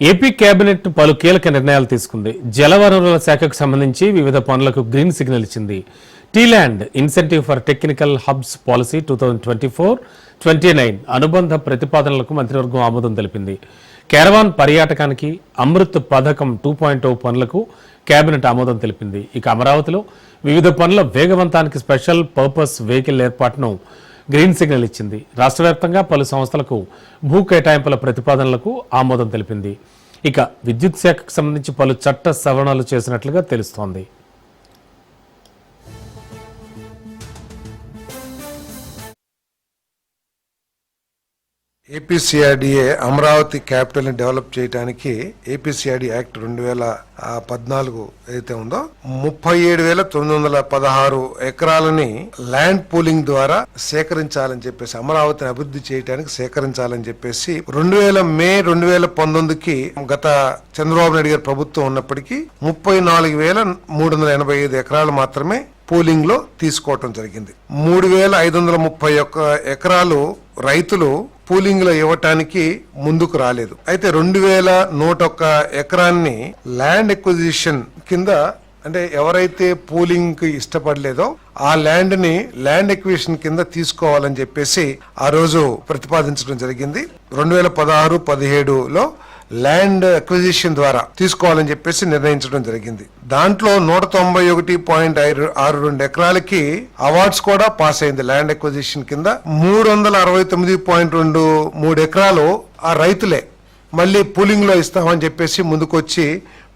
AP cabinet పలు కీలక నిర్ణయాలు తీసుకుంది. జలవనరుల శాఖకు సంబంధించి వివిధ పనులకు గ్రీన్ సిగ్నల్ ఇచ్చింది. టీల్యాండ్ incentive for technical hubs policy 2024-29 అనుబంధ ప్రతిపాదనలకు మంత్రివర్గం ఆమోదం తెలిపింది. క్యారవాన్ పర్యాటకానికి అమృత్ పథకం 2.0 పనులకు కేబినెట్ ఆమోదం తెలిపింది. ఇక అమరావతిలో వివిధ పనుల వేగవంతానికి స్పెషల్ పర్పస్ వెహికల్ ఏర్పాటును గ్రీన్ సిగ్నల్ ఇచ్చింది. రాష్ట్ర వ్యాప్తంగా పలు సంస్థలకు భూ కేటాయింపుల ప్రతిపాదనలకు ఆమోదం తెలిపింది. ఇక విద్యుత్ శాఖకు సంబంధించి పలు చట్ట సవరణలు చేసినట్లుగా తెలుస్తోంది. ఏపీసీఆర్డీఏ అమరావతి క్యాపిటల్ ని డెవలప్ చేయడానికి ఏపీసీఆర్డీ యాక్ట్ 2014 ఏదైతే ఉందో 37,916 ఎకరాలని ల్యాండ్ పూలింగ్ ద్వారా సేకరించాలని చెప్పేసి, అమరావతిని అభివృద్ధి చేయడానికి సేకరించాలని చెప్పేసి 2019కి గత చంద్రబాబు నాయుడు గారి ప్రభుత్వం ఉన్నప్పటికీ 34,385 ఎకరాలు మాత్రమే పూలింగ్ లో తీసుకోవటం జరిగింది. 3,531 ఎకరాలు రైతులు పూలింగ్ లో ఇవ్వటానికి ముందుకు రాలేదు. అయితే 2,101 ఎకరాన్ని ల్యాండ్ ఎక్విజిషన్ కింద, అంటే ఎవరైతే పూలింగ్ కి ఇష్టపడలేదో ఆ ల్యాండ్ ని ల్యాండ్ ఎక్విజిషన్ కింద తీసుకోవాలని చెప్పేసి ఆ రోజు ప్రతిపాదించడం జరిగింది. 2016-17లో ల్యాండ్ అక్విజిషన్ ద్వారా తీసుకోవాలని చెప్పేసి నిర్ణయించడం జరిగింది. దాంట్లో 191.62 ఎకరాలకి అవార్డ్స్ కూడా పాస్ అయింది. ల్యాండ్ అక్విజిషన్ కింద 369.23 ఎకరాలు ఆ రైతులే మళ్ళీ పూలింగ్ లో ఇస్తామని చెప్పేసి ముందుకొచ్చి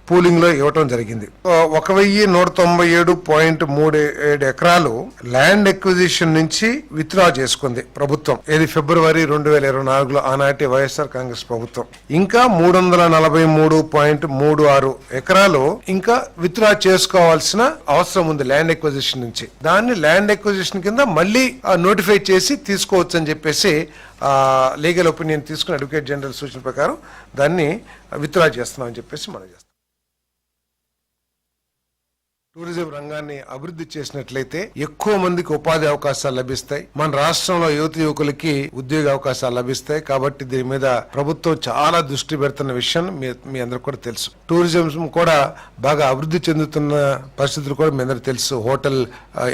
పూలింగ్ లో ఇవ్వటం జరిగింది. 1,197.37 ఎకరాలు ల్యాండ్ ఎక్విజిషన్ నుంచి విత్డ్రా చేసుకుంది ప్రభుత్వం. ఇది ఫిబ్రవరి 2024లో ఆనాటి వైఎస్ఆర్ కాంగ్రెస్ ప్రభుత్వం. ఇంకా 343.36 ఎకరాలు ఇంకా విత్డ్రా చేసుకోవాల్సిన అవసరం ఉంది ల్యాండ్ ఎక్విజిషన్ నుంచి. దాన్ని ల్యాండ్ ఎక్విజిషన్ కింద మళ్ళీ నోటిఫై చేసి తీసుకోవచ్చు అని చెప్పేసి లీగల్ ఒపీనియన్ తీసుకుని అడ్వకేట్ జనరల్ సూచన ప్రకారం దాన్ని విత్డ్రా చేస్తున్నాం అని చెప్పేసి మనం చేస్తాం. టూరిజం రంగాన్ని అభివృద్ధి చేసినట్లయితే ఎక్కువ మందికి ఉపాధి అవకాశాలు లభిస్తాయి. మన రాష్ట్రంలో యువత యువకులకి ఉద్యోగ అవకాశాలు లభిస్తాయి. కాబట్టి దీని మీద ప్రభుత్వం చాలా దృష్టి పెడుతున్న విషయం మీ అందరికి కూడా తెలుసు. టూరిజం కూడా బాగా అభివృద్ధి చెందుతున్న పరిస్థితులు కూడా మీ అందరికి తెలుసు. హోటల్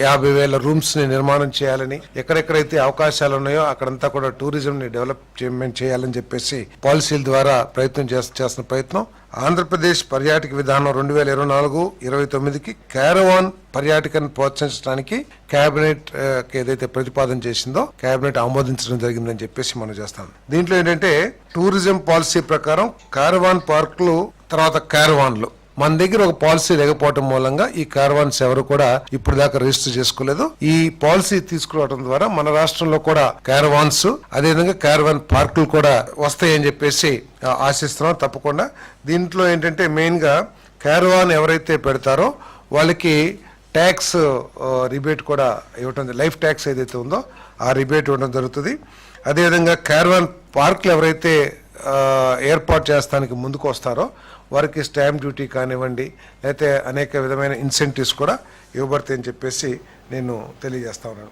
50,000 రూమ్స్ ని నిర్మాణం చేయాలని, ఎక్కడెక్కడైతే అవకాశాలు ఉన్నాయో అక్కడంతా కూడా టూరిజం ని డెవలప్మెంట్ చేయాలని చెప్పేసి పాలసీల ద్వారా చేస్తున్న ప్రయత్నం. ఆంధ్రప్రదేశ్ పర్యాటక విధానం 2024-29కి క్యారవాన్ పర్యాటకాన్ని ప్రోత్సహించడానికి కేబినెట్ ఏదైతే ప్రతిపాదన చేసిందో కేబినెట్ ఆమోదించడం జరిగిందని చెప్పేసి మనం చేస్తాం. దీంట్లో ఏంటంటే టూరిజం పాలసీ ప్రకారం క్యారవాన్ పార్కులు, తర్వాత క్యారవాన్లు మన దగ్గర ఒక పాలసీ లేకపోవడం మూలంగా ఈ క్యారవాన్స్ ఎవరు కూడా ఇప్పుడు దాకా రిజిస్టర్ చేసుకోలేదు. ఈ పాలసీ తీసుకురావడం ద్వారా మన రాష్ట్రంలో కూడా క్యారవాన్స్, అదేవిధంగా క్యారవాన్ పార్కులు కూడా వస్తాయని చెప్పేసి ఆశిస్తున్నాం. తప్పకుండా దీంట్లో ఏంటంటే మెయిన్ గా క్యారవాన్ ఎవరైతే పెడతారో వాళ్ళకి ట్యాక్స్ రిబేట్ కూడా ఇవ్వటం, లైఫ్ ట్యాక్స్ ఏదైతే ఉందో ఆ రిబేట్ ఇవ్వడం జరుగుతుంది. అదేవిధంగా క్యారవాన్ పార్కులు ఎవరైతే ఏర్పాటు చేస్తానికి ముందుకు వస్తారో వారికి స్టాంప్ డ్యూటీ కానివ్వండి, లేకపోతే అనేక విధమైన ఇన్సెంటివ్స్ కూడా ఇవ్వబడతాయని చెప్పేసి నేను తెలియజేస్తా ఉన్నాను.